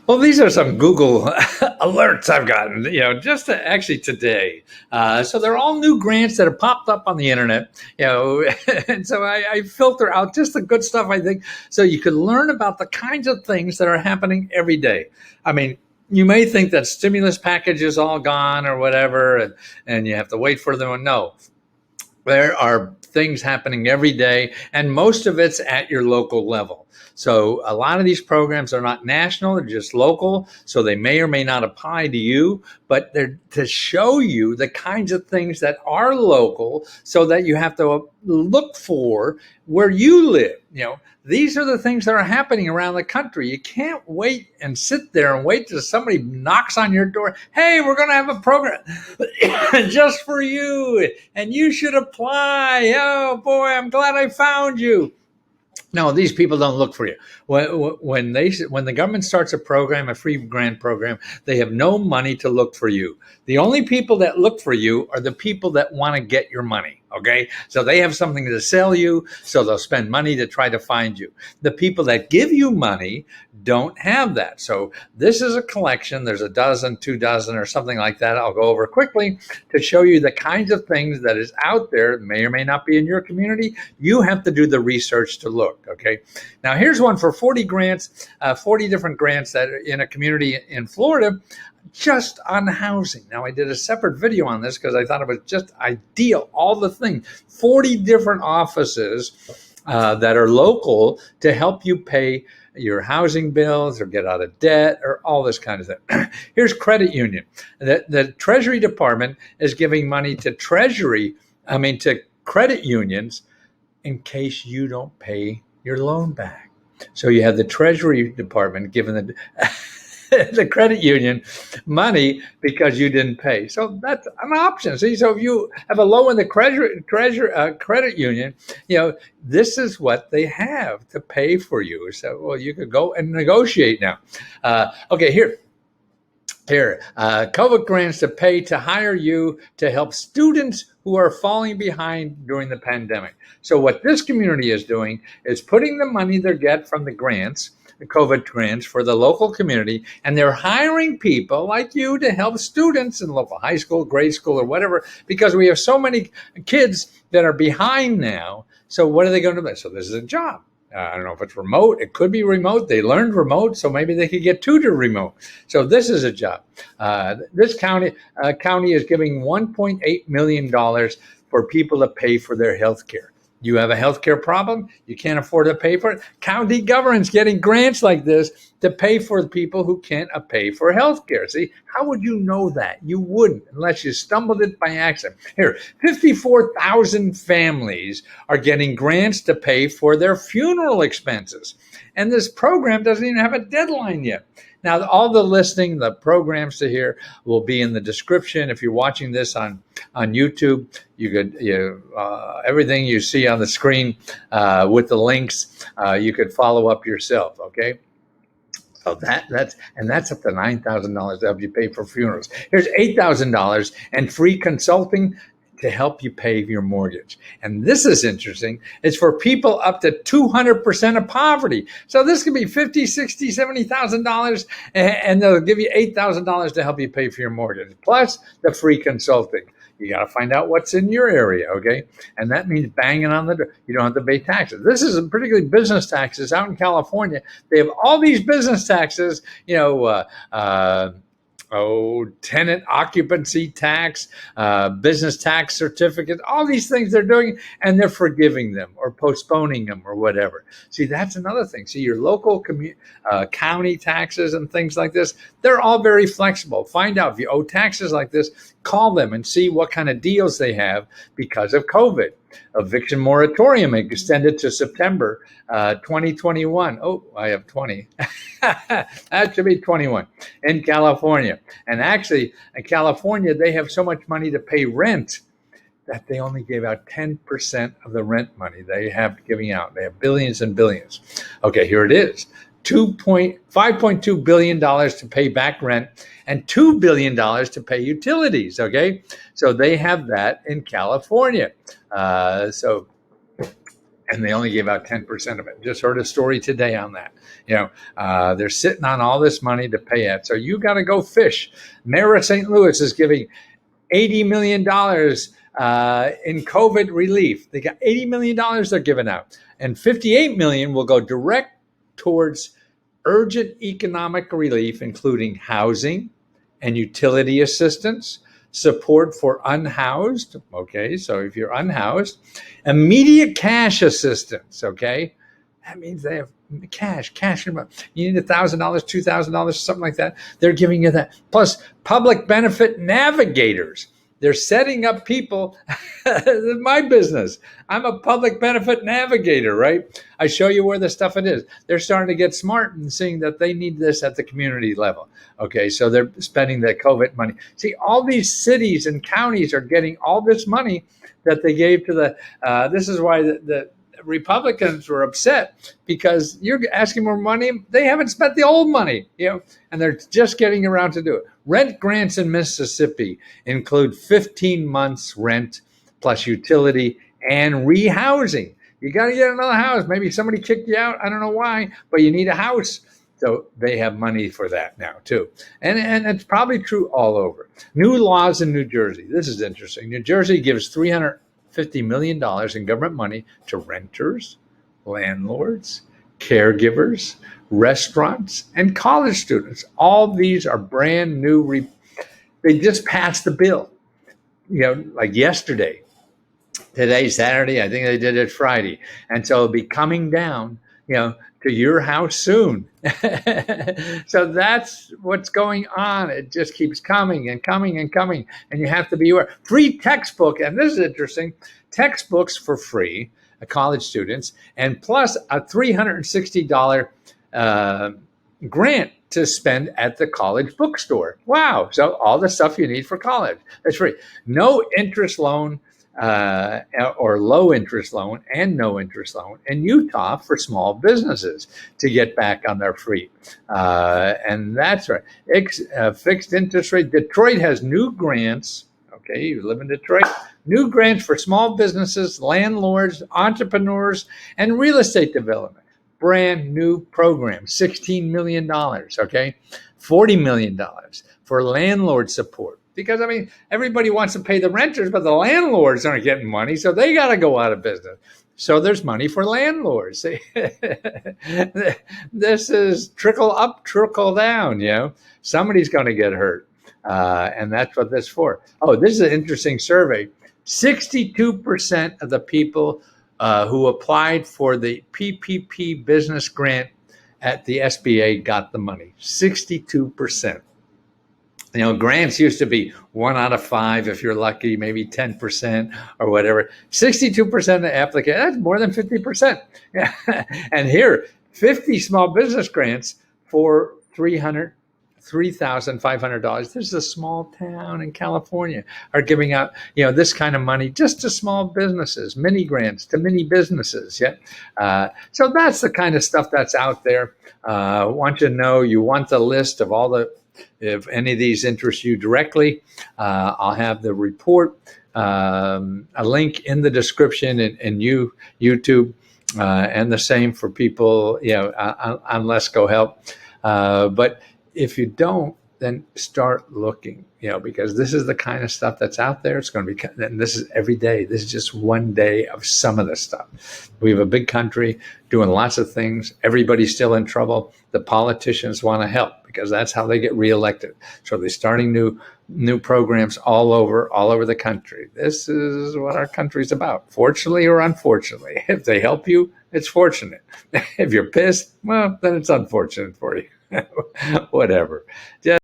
Well, these are some Google alerts I've gotten, just actually today. So they're all new grants that have popped up on the internet, and so I filter out just the good stuff, I think, so you can learn about the kinds of things that are happening every day. I mean, you may think that stimulus package is all gone or whatever, and you have to wait for them. No, there are things happening every day, and most of it's at your local level. So a lot of these programs are not national, they're just local. So they may or may not apply to you, but they're to show you the kinds of things that are local so that you have to look for where you live. These are the things that are happening around the country. You can't wait and sit there and wait till somebody knocks on your door. Hey, we're going to have a program just for you, and you should apply. Oh boy, I'm glad I found you. No, these people don't look for you. When the government starts a program, a free grant program, they have no money to look for you. The only people that look for you are the people that want to get your money. Okay, so they have something to sell you, so they'll spend money to try to find you. The people that give you money don't have that. So this is a collection. There's a dozen, 2 dozen, or something like that. I'll go over quickly to show you the kinds of things that is out there, may or may not be in your community. You have to do the research to look. Okay, now here's one for 40 grants, 40 different grants that are in a community in Florida, just on housing. Now, I did a separate video on this because I thought it was just ideal. All the things, 40 different offices that are local to help you pay your housing bills or get out of debt or all this kind of thing. Here's credit union. The Treasury Department is giving money to to credit unions in case you don't pay your loan back. So you have the Treasury Department giving the credit union money because you didn't pay. So that's an option. See, so if you have a loan in the credit union, this is what they have to pay for you. So, well, you could go and negotiate now. Okay, here, COVID grants to pay to hire you to help students who are falling behind during the pandemic. So what this community is doing is putting the money they get from the grants, the COVID grants for the local community, and they're hiring people like you to help students in local high school, grade school, or whatever, because we have so many kids that are behind now. So what are they going to do? So this is a job. I don't know if it's remote. It could be remote. They learned remote, so maybe they could get tutored remote. So this is a job. This county is giving $1.8 million for people to pay for their health care. You have a healthcare problem, you can't afford to pay for it. County government's getting grants like this to pay for the people who can't pay for healthcare. See, how would you know that? You wouldn't unless you stumbled it by accident. Here, 54,000 families are getting grants to pay for their funeral expenses. And this program doesn't even have a deadline yet. Now, all the listing, the programs to here will be in the description. If you're watching this on YouTube, everything you see on the screen with the links, you could follow up yourself. Okay. So that's up to $9,000 to help you pay for funerals. Here's $8,000 and free consulting to help you pay your mortgage. And this is interesting. It's for people up to 200% of poverty. So this could be $50,000, $60,000, $70,000, and they'll give you $8,000 to help you pay for your mortgage, plus the free consulting. You got to find out what's in your area, okay? And that means banging on the door. You don't have to pay taxes. This is particularly business taxes. Out in California, they have all these business taxes, tenant occupancy tax, business tax certificate, all these things they're doing, and they're forgiving them or postponing them or whatever. See, that's another thing. See, your local county taxes and things like this, they're all very flexible. Find out if you owe taxes like this, call them and see what kind of deals they have because of COVID. Eviction moratorium extended to September 2021. Oh, I have 20. That should be 21 in California. And actually, in California, they have so much money to pay rent that they only gave out 10% of the rent money they have giving out. They have billions and billions. Okay, here it is. $5.2 billion to pay back rent and $2 billion to pay utilities, okay? So they have that in California. So and they only gave out 10% of it. Just heard a story today on that. They're sitting on all this money to pay it. So you got to go fish. Mayor of St. Louis is giving $80 million in COVID relief. They got $80 million they're giving out. And $58 million will go direct towards urgent economic relief, including housing and utility assistance, support for unhoused. Okay, so if you're unhoused, immediate cash assistance. Okay, that means they have cash. You need $1,000, $2,000, something like that. They're giving you that. Plus, public benefit navigators. They're setting up people. My business. I'm a public benefit navigator, right? I show you where the stuff it is. They're starting to get smart and seeing that they need this at the community level. Okay, so they're spending the COVID money. See, all these cities and counties are getting all this money that they gave to the. This is why the Republicans were upset, because you're asking more money. They haven't spent the old money, and they're just getting around to do it. Rent grants in Mississippi include 15 months rent plus utility and rehousing. You got to get another house. Maybe somebody kicked you out. I don't know why, but you need a house. So they have money for that now too. And it's probably true all over. New laws in New Jersey. This is interesting. New Jersey gives $350 million in government money to renters, landlords, caregivers, restaurants, and college students. All these are brand new. They just passed the bill, like yesterday. Today's Saturday. I think they did it Friday. And so it'll be coming down, to your house soon. So that's what's going on. It just keeps coming and coming and coming. And you have to be aware. Free textbook. And this is interesting. Textbooks for free, college students, and plus a $360 grant to spend at the college bookstore. Wow. So all the stuff you need for college, that's free. No interest loan or low interest loan and no interest loan in Utah for small businesses to get back on their feet. And that's right. Fixed interest rate. Detroit has new grants. Okay, you live in Detroit. New grants for small businesses, landlords, entrepreneurs, and real estate development. Brand new program, $16 million, okay? $40 million for landlord support. Because, everybody wants to pay the renters, but the landlords aren't getting money, so they got to go out of business. So there's money for landlords. This is trickle up, trickle down, Somebody's going to get hurt, and that's what this is for. Oh, this is an interesting survey. 62% of the people who applied for the PPP business grant at the SBA got the money. 62%. Grants used to be 1 out of 5 if you're lucky, maybe 10% or whatever. 62% of the applicants, that's more than 50%. And here, 50 small business grants for $3,500. This is a small town in California, are giving out, this kind of money just to small businesses, mini grants to mini businesses. So that's the kind of stuff that's out there. I want you to know, you want the list of all if any of these interest you directly, I'll have the report, a link in the description in YouTube, and the same for people, on Let's Go Help. But if you don't, then start looking, because this is the kind of stuff that's out there. It's going to be, and this is every day. This is just one day of some of the stuff. We have a big country doing lots of things. Everybody's still in trouble. The politicians want to help because that's how they get reelected. So they're starting new programs all over the country. This is what our country's about, fortunately or unfortunately. If they help you, it's fortunate. If you're pissed, well, then it's unfortunate for you. Whatever. Just